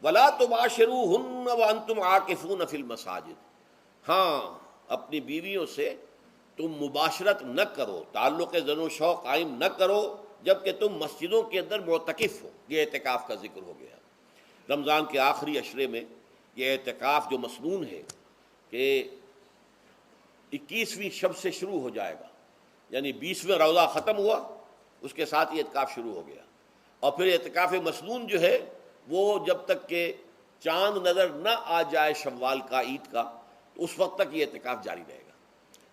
ولا تباشروہن وانتم عاکفون فی المساجد، ہاں اپنی بیویوں سے تم مباشرت نہ کرو، تعلق زن و شوق قائم نہ کرو جبکہ تم مسجدوں کے اندر معتکف ہو۔ یہ اعتکاف کا ذکر ہو گیا۔ رمضان کے آخری عشرے میں یہ اعتکاف جو مسنون ہے کہ 21ویں شب سے شروع ہو جائے گا، یعنی 20واں روزہ ختم ہوا اس کے ساتھ یہ اعتکاف شروع ہو گیا، اور پھر اعتکاف مسنون جو ہے وہ جب تک کہ چاند نظر نہ آ جائے شوال کا، عید کا، تو اس وقت تک یہ اعتکاف جاری رہے گا۔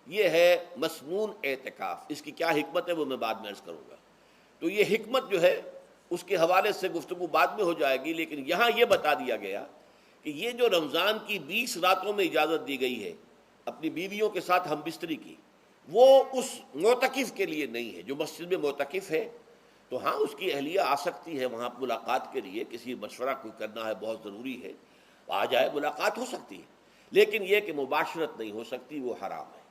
یہ ہے مسنون اعتکاف۔ اس کی کیا حکمت ہے وہ میں بعد میں عرض کروں گا۔ تو یہ حکمت جو ہے اس کے حوالے سے گفتگو بعد میں ہو جائے گی، لیکن یہاں یہ بتا دیا گیا کہ یہ جو رمضان کی 20 راتوں میں اجازت دی گئی ہے اپنی بیویوں کے ساتھ ہم بستری کی، وہ اس معتکف کے لیے نہیں ہے۔ جو مسجد میں معتکف ہے تو ہاں اس کی اہلیہ آ سکتی ہے وہاں ملاقات کے لیے، کسی مشورہ کوئی کرنا ہے بہت ضروری ہے، آ جائے، ملاقات ہو سکتی ہے، لیکن یہ کہ مباشرت نہیں ہو سکتی، وہ حرام ہے۔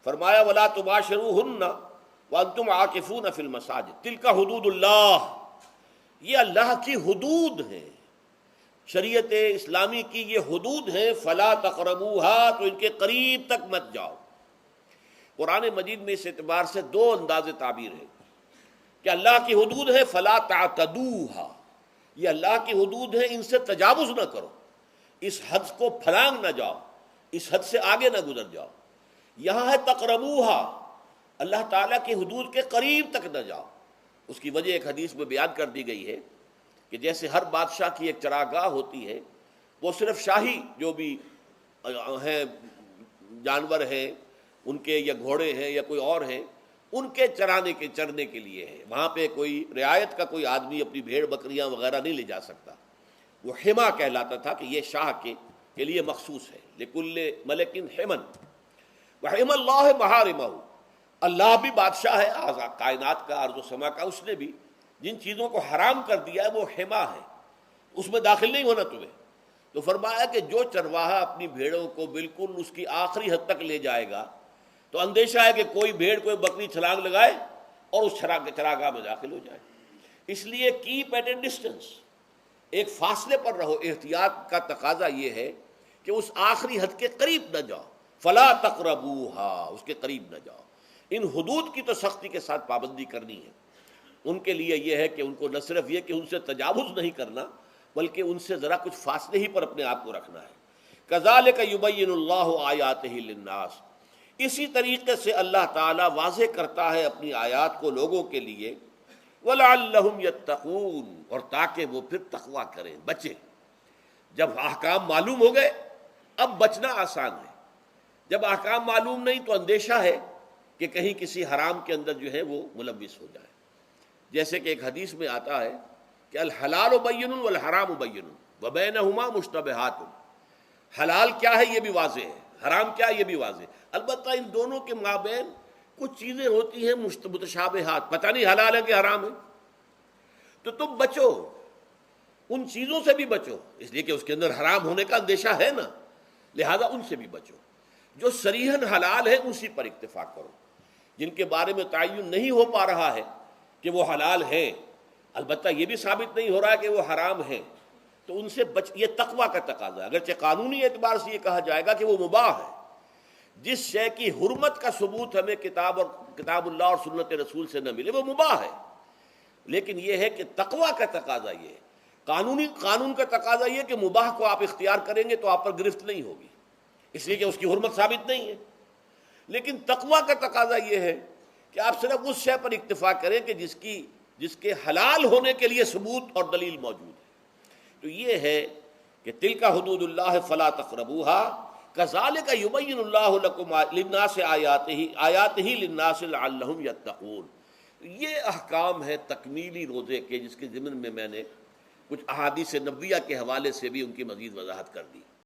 فرمایا ولا تباشروہن وانتم عاکفون فی المساجد تلک حدود اللہ، یہ اللہ کی حدود ہیں، شریعت اسلامی کی یہ حدود ہیں، فلا تقربوہا، تو ان کے قریب تک مت جاؤ۔ قرآن مجید میں اس اعتبار سے دو انداز تعبیر ہے کہ اللہ کی حدود ہے فلا تعتدوہا، یہ اللہ کی حدود ہیں، ان سے تجاوز نہ کرو، اس حد کو پھلانگ نہ جاؤ، اس حد سے آگے نہ گزر جاؤ۔ یہاں ہے تقربوہا، اللہ تعالیٰ کی حدود کے قریب تک نہ جاؤ۔ اس کی وجہ ایک حدیث میں بیان کر دی گئی ہے کہ جیسے ہر بادشاہ کی ایک چراگاہ ہوتی ہے، وہ صرف شاہی جو بھی ہیں جانور ہیں ان کے، یا گھوڑے ہیں یا کوئی اور ہیں، ان کے چرنے کے لیے ہے، وہاں پہ کوئی رعایت کا کوئی آدمی اپنی بھیڑ بکریاں وغیرہ نہیں لے جا سکتا۔ وہ حما کہلاتا تھا کہ یہ شاہ کے لیے مخصوص ہے، لکل ملک حمن وحم اللہ محارمہ، اللہ بھی بادشاہ ہے کائنات کا، ارض و سما کا، اس نے بھی جن چیزوں کو حرام کر دیا ہے وہ حما ہے، اس میں داخل نہیں ہونا تمہیں۔ تو فرمایا کہ جو چرواہا اپنی بھیڑوں کو بالکل اس کی آخری حد تک لے جائے گا تو اندیشہ ہے کہ کوئی بھیڑ کوئی بکری چھلانگ لگائے اور اس چراگاہ میں داخل ہو جائے۔ اس لیے کیپ ایٹ اے ڈسٹینس، ایک فاصلے پر رہو۔ احتیاط کا تقاضا یہ ہے کہ اس آخری حد کے قریب نہ جاؤ، فلا تقربوہا، اس کے قریب نہ جاؤ۔ ان حدود کی تو سختی کے ساتھ پابندی کرنی ہے۔ ان کے لیے یہ ہے کہ ان کو نہ صرف یہ کہ ان سے تجاوز نہیں کرنا، بلکہ ان سے ذرا کچھ فاصلے ہی پر اپنے آپ کو رکھنا ہے۔ کذالک یبین اللہ آیاتہ للناس، اسی طریقے سے اللہ تعالیٰ واضح کرتا ہے اپنی آیات کو لوگوں کے لیے، وَلَعَلَّهُمْ يَتَّقُونَ، اور تاکہ وہ پھر تقویٰ کریں، بچیں۔ جب احکام معلوم ہو گئے اب بچنا آسان ہے، جب احکام معلوم نہیں تو اندیشہ ہے کہ کہیں کسی حرام کے اندر جو ہے وہ ملوث ہو جائے۔ جیسے کہ ایک حدیث میں آتا ہے کہ الحلال بین والحرام بین وبینہما مشتبہات، حلال کیا ہے یہ بھی واضح ہے، حرام کیا ہے یہ بھی واضح ہے، البتہ ان دونوں کے مابین کچھ چیزیں ہوتی ہیں متشابہات، پتہ نہیں حلال ہے کہ حرام ہے، تو تم بچو، ان چیزوں سے بھی بچو، اس لیے کہ اس کے اندر حرام ہونے کا اندیشہ ہے نا، لہذا ان سے بھی بچو۔ جو صریحاً حلال ہے اسی پر اکتفا کرو، جن کے بارے میں تعین نہیں ہو پا رہا ہے کہ وہ حلال ہیں، البتہ یہ بھی ثابت نہیں ہو رہا ہے کہ وہ حرام ہیں، تو ان سے یہ تقویٰ کا تقاضا ہے۔ اگرچہ قانونی اعتبار سے یہ کہا جائے گا کہ وہ مباح ہے، جس شے کی حرمت کا ثبوت ہمیں کتاب اللہ اور سنت رسول سے نہ ملے وہ مباح ہے، لیکن یہ ہے کہ تقویٰ کا تقاضا یہ ہے، قانون کا تقاضا یہ کہ مباح کو آپ اختیار کریں گے تو آپ پر گرفت نہیں ہوگی، اس لیے کہ اس کی حرمت ثابت نہیں ہے، لیکن تقویٰ کا تقاضا یہ ہے کہ آپ صرف اس شے پر اکتفا کریں کہ جس کے حلال ہونے کے لیے ثبوت اور دلیل موجود ہے۔ تو یہ ہے کہ تلک حدود اللہ فلا تقربوہا کذالک یبین اللہ لکم للناس آیاتہ للناس لعلہم یتقون۔ یہ احکام ہے تکمیلی روزے کے، جس کے ضمن میں نے کچھ احادیث نبویہ کے حوالے سے بھی ان کی مزید وضاحت کر دی۔